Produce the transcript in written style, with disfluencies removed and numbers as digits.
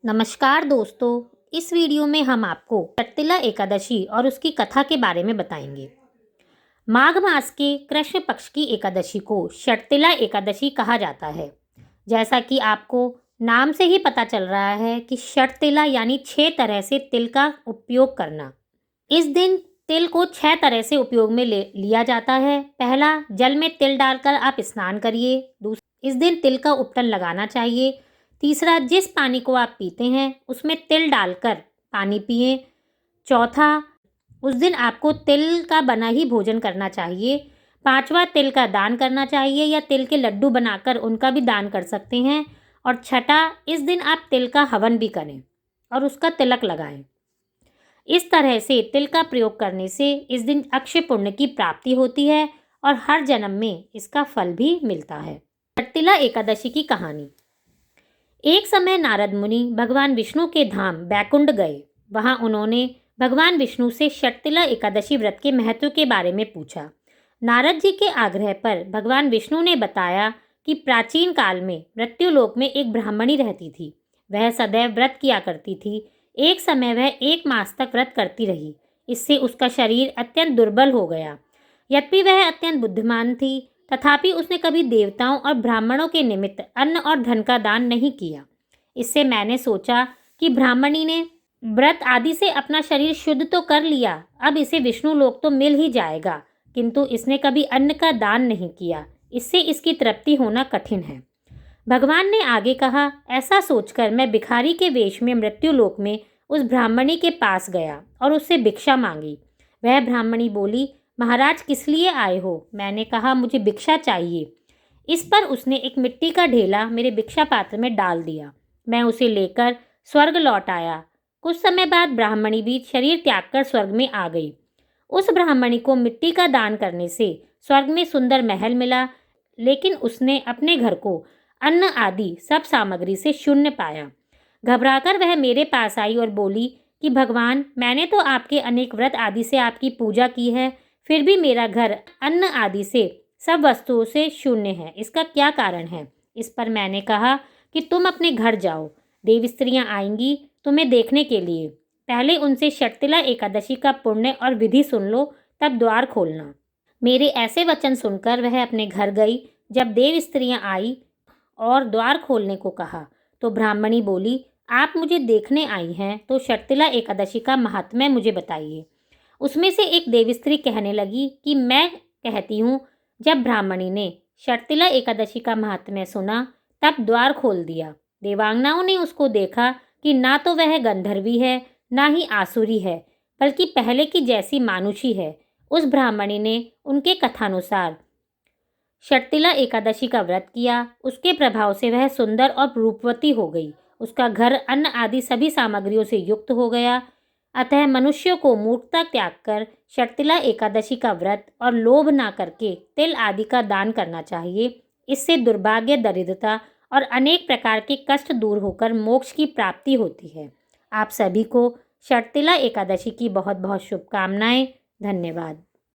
नमस्कार दोस्तों, इस वीडियो में हम आपको षटतिला एकादशी और उसकी कथा के बारे में बताएंगे। माघ मास के कृष्ण पक्ष की एकादशी को षटतिला एकादशी कहा जाता है। जैसा कि आपको नाम से ही पता चल रहा है कि षटतिला यानी 6 तरह से तिल का उपयोग करना। इस दिन तिल को 6 तरह से उपयोग में लिया जाता है। पहला, जल में तिल डालकर आप स्नान करिए। इस दिन तिल का उपटन लगाना चाहिए। तीसरा, जिस पानी को आप पीते हैं उसमें तिल डालकर पानी पिएं। चौथा, उस दिन आपको तिल का बना ही भोजन करना चाहिए। पांचवा, तिल का दान करना चाहिए या तिल के लड्डू बनाकर उनका भी दान कर सकते हैं। और छठा, इस दिन आप तिल का हवन भी करें और उसका तिलक लगाएं। इस तरह से तिल का प्रयोग करने से इस दिन अक्षय पुण्य की प्राप्ति होती है और हर जन्म में इसका फल भी मिलता है। षटतिला एकादशी की कहानी। एक समय नारद मुनि भगवान विष्णु के धाम बैकुंठ गए। वहां उन्होंने भगवान विष्णु से षटतिला एकादशी व्रत के महत्व के बारे में पूछा। नारद जी के आग्रह पर भगवान विष्णु ने बताया कि प्राचीन काल में मृत्युलोक में एक ब्राह्मणी रहती थी। वह सदैव व्रत किया करती थी। एक समय वह 1 मास तक व्रत करती रही। इससे उसका शरीर अत्यंत दुर्बल हो गया। यद्यपि वह अत्यंत बुद्धिमान थी, तथापि उसने कभी देवताओं और ब्राह्मणों के निमित्त अन्न और धन का दान नहीं किया। इससे मैंने सोचा कि ब्राह्मणी ने व्रत आदि से अपना शरीर शुद्ध तो कर लिया, अब इसे विष्णु लोक तो मिल ही जाएगा, किंतु इसने कभी अन्न का दान नहीं किया। इससे इसकी तृप्ति होना कठिन है। भगवान ने आगे कहा, ऐसा सोचकर मैं भिखारी के वेश में मृत्युलोक में उस ब्राह्मणी के पास गया और उससे भिक्षा मांगी। वह ब्राह्मणी बोली, महाराज किस लिए आए हो? मैंने कहा, मुझे भिक्षा चाहिए। इस पर उसने एक मिट्टी का ढेला मेरे भिक्षा पात्र में डाल दिया। मैं उसे लेकर स्वर्ग लौट आया। कुछ समय बाद ब्राह्मणी भी शरीर त्याग कर स्वर्ग में आ गई। उस ब्राह्मणी को मिट्टी का दान करने से स्वर्ग में सुंदर महल मिला, लेकिन उसने अपने घर को अन्न आदि सब सामग्री से शून्य पाया। घबराकर वह मेरे पास आई और बोली कि भगवान, मैंने तो आपके अनेक व्रत आदि से आपकी पूजा की है, फिर भी मेरा घर अन्न आदि से सब वस्तुओं से शून्य है। इसका क्या कारण है? इस पर मैंने कहा कि तुम अपने घर जाओ, देव स्त्रियां आएंगी तुम्हें देखने के लिए। पहले उनसे षटतिला एकादशी का पुण्य और विधि सुन लो, तब द्वार खोलना। मेरे ऐसे वचन सुनकर वह अपने घर गई। जब देव स्त्रियां आई और द्वार खोलने को कहा तो ब्राह्मणी बोली, आप मुझे देखने आई हैं तो षटतिला एकादशी का महात्म्य मुझे बताइए। उसमें से एक देव स्त्री कहने लगी कि मैं कहती हूँ, जब ब्राह्मणी ने षटतिला एकादशी का महात्म्य सुना तब द्वार खोल दिया। देवांगनाओं ने उसको देखा कि ना तो वह गंधर्वी है ना ही आसुरी है, बल्कि पहले की जैसी मानुषी है। उस ब्राह्मणी ने उनके कथानुसार षटतिला एकादशी का व्रत किया। उसके प्रभाव से वह सुंदर और रूपवती हो गई। उसका घर अन्न आदि सभी सामग्रियों से युक्त हो गया। अतः मनुष्यों को मूर्खता त्याग कर षटतिला एकादशी का व्रत और लोभ ना करके तिल आदि का दान करना चाहिए। इससे दुर्भाग्य, दरिद्रता और अनेक प्रकार के कष्ट दूर होकर मोक्ष की प्राप्ति होती है। आप सभी को षटतिला एकादशी की बहुत बहुत शुभकामनाएं। धन्यवाद।